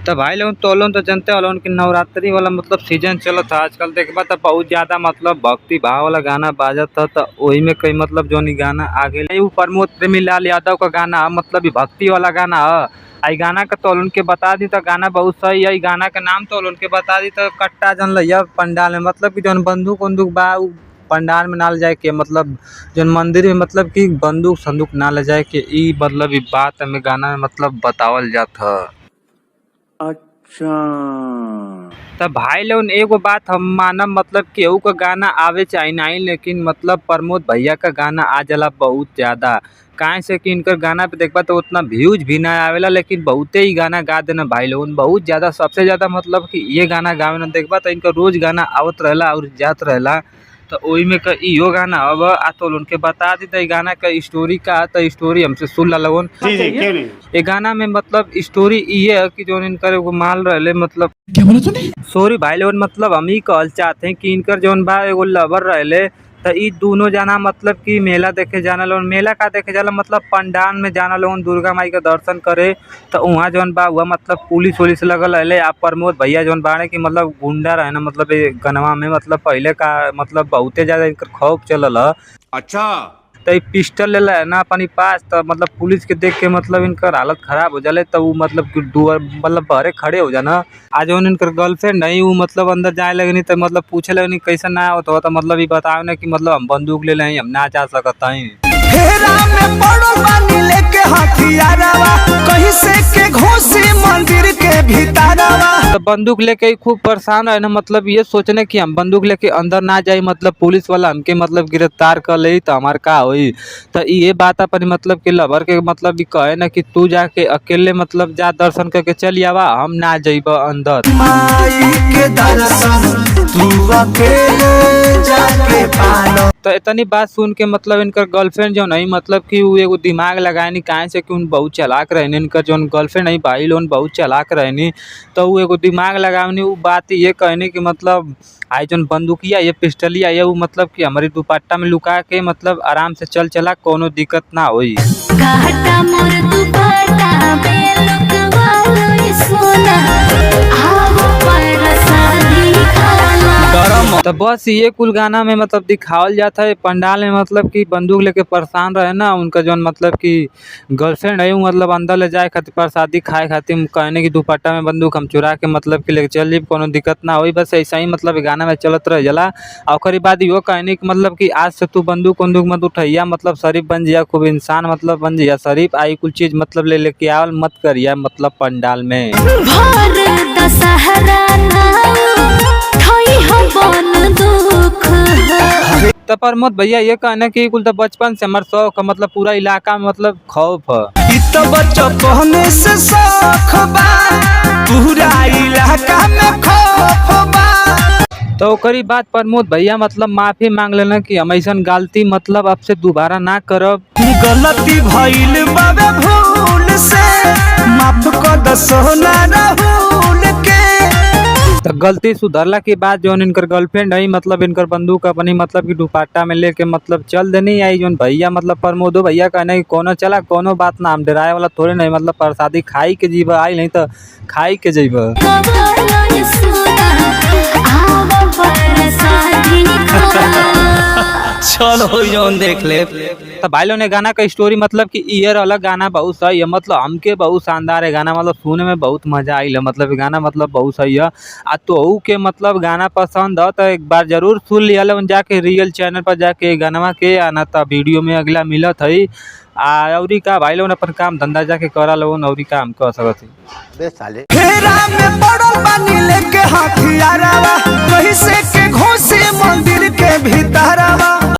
तो भाई लोग तो लोन तो जनते वालों की नवरात्रि वाला मतलब सीजन चलत था आजकल देखबा तो बहुत ज्यादा मतलब भक्ति भाव वाला गाना बाजत था। तो वही में कई मतलब जो नी गाना आगे वो प्रमोद प्रेमी लाल यादव का गाना है, मतलब ये भक्ति वाला गाना है। आई गाना का तो के बता दी तो गाना बहुत सही है। गाना का नाम तो के बता दी तो कट्टा जन लिया पंडाल में, मतलब कि जौन बंदूक उंदूक बा उ पंडाल में ना ले जाए के, मतलब जौन मंदिर में मतलब कि बंदूक संदूक ना ले जाए के, ई मतलब ई बात हमें गाना में मतलब बतावल जात है। अच्छा तब भाई लोग एगो बात हम मानब, मतलब केहू का गाना आवे चाहे नहीं, लेकिन मतलब प्रमोद भैया का गाना आ जाला बहुत ज्यादा। काहे से कि इनकर गाना पे देखबा तो उतना व्यूज भी ना आवेला, लेकिन बहुते ही गाना गा देना भाई लोग बहुत ज्यादा, सबसे ज्यादा मतलब कि ये गाना गावे ना देखबा तो इनका रोज गाना आवत रहेला और जात रहेला। तो वही में का इहो गाना अब आ तो उनके बता दी तो गाना का स्टोरी का, तो स्टोरी हमसे सुन ला लोगन। जी जी क्यों नहीं। ये गाना में मतलब स्टोरी ये है कि जो इनकर एगो माल रहले, मतलब क्या बोला तूने? सॉरी भाई लोग, मतलब हम ही कहल चाहते हैं कि इनकर जौन बा एगो लवर रहले। तो ई दोनों जना मतलब कि मेला देखे जाना लोन, मेला का देखे जाला मतलब पंडाल में जाना लोन दुर्गा माई का दर्शन करे। तो वहाँ जौन बा हुआ मतलब पुलिस वुलिस लगल रहले। आप प्रमोद भैया जौन बाड़े कि मतलब गुंडा रहे ना, मतलब ये गनवा में मतलब पहले का मतलब बहुते ज्यादा इनकर खौफ चलल है। अच्छा तो ये पिस्टल ले ला है ना अपनी पास, तो मतलब पुलिस के देख के मतलब इनकर हालत खराब हो जाले। तो वो मतलब कि दुआर मतलब बहरे खड़े हो जाना। आज उन इनकर गर्लफ्रेंड नहीं, वो मतलब अंदर जाए लगनी तो मतलब पूछे लगनी कैसे ना होता हो, तो मतलब ये बताओ ना कि मतलब हम बंदूक ले लें, हम ना जा सकता हैं। हेरा में पड़ो बानी लेके हथियारवा, कहीं से के घोसी मंदिर के भीतरवा। तो बंदूक लेके ही खूब परेशान है ना, मतलब ये सोचने कि हम बंदूक लेके अंदर ना जाए, मतलब पुलिस वाला हमके मतलब गिरफ्तार कर ले तो हमार का होई। तो ये बात अपन मतलब कि लवर के मतलब भी कहे ना कि तू जाके अकेले मतलब जा दर्शन करके चल आवा, हम ना जाइब अंदर। माई के दर्शन तू अकेले जाके पालो। तो इतनी बात सुन के मतलब इनकर गर्लफ्रेंड जो नहीं, मतलब कि वो एगो दिमाग लगाए नहीं, काहे से कि उन बहुत चालाक रहनी, इनकर जो गर्लफ्रेंड नहीं भाई लोन बहुत चालाक रहनी। तो वो एगो दिमाग लगावनी, वो बात ये कहनी कि मतलब आई जौन बंदूकिया ये पिस्टलिया ये वो मतलब कि हमारी दुपट्टा में लुका के मतलब आराम से चल चला, कोनो दिक्कत ना होई। घाटा मोर दुपट्टा बेलुकवा लोई सोना, आवो पर शादी खाला। तो बस ये कुल गाना में मतलब दिखावल जाता है पंडाल में, मतलब कि बंदूक लेके परेशान रहे ना उनका जो मतलब कि गर्लफ्रेंड है, वो मतलब अंदर ले जाए खातिर प्रसादी खाए खातिर कहने की दुपट्टा में बंदूक हम चुरा के मतलब कि लेके चल जाए, कोनो दिक्कत ना होई। बस ऐसा ही मतलब गाना में चलत रह जला। और ओकरी बाद यो कहने की मतलब कि आज से तू बंदूक बंदूक मत उठैया, मतलब शरीफ बन जिया, खूब इंसान मतलब बन जिया शरीफ, आई कुल चीज मतलब ले लेके आवल मत करिया मतलब पंडाल में। भर दशहरा बन दुख है। तो प्रमोद भैया ये कहना कि कुल तो बचपन से हमारे शौक है, मतलब पूरा इलाका में मतलब खौफ है। इ तो बचपन से शौक बा, पूरा इलाका में खौफ बा। तो ओकरी बात प्रमोद भैया मतलब माफी मांग लेना कि हम ऐसा गलती मतलब अब से दोबारा ना करब। गलती भइल बाबे भूल से, माफ कर दो सोना राहुल के। तो गलती सुधरला के बाद जो इनकर गर्लफ्रेंड है मतलब इनकर बंदूक अपनी मतलब कि दुपट्टा में लेके मतलब चल देनी आई। जो भैया मतलब प्रमोदो भैया कहना कि कोनो चला कोनो बात ना, हम डराए वाला थोड़े नहीं, मतलब प्रसादी खाई के जीव आई नहीं तो खाई के जीव। लोई सोना, आवो पर शादी खाला। चलो जौन देख ले। तो भाई लोग ने गाना का स्टोरी मतलब कि ईयर अलग गाना बहुत सही है, मतलब हमके बहुत शानदार है गाना, मतलब सुनने में बहुत मजा आई है, मतलब ये गाना मतलब बहुत सही है। आ तो के मतलब गाना पसंद है तो एक बार जरूर सुन लिया जाके रियल चैनल पर जाके गाना के आना था वीडियो में अगला मिलत है। और का भाई लोग अपन काम धंधा जाके करा लोन और का हम कह सकते। हेरा में पड़ल बा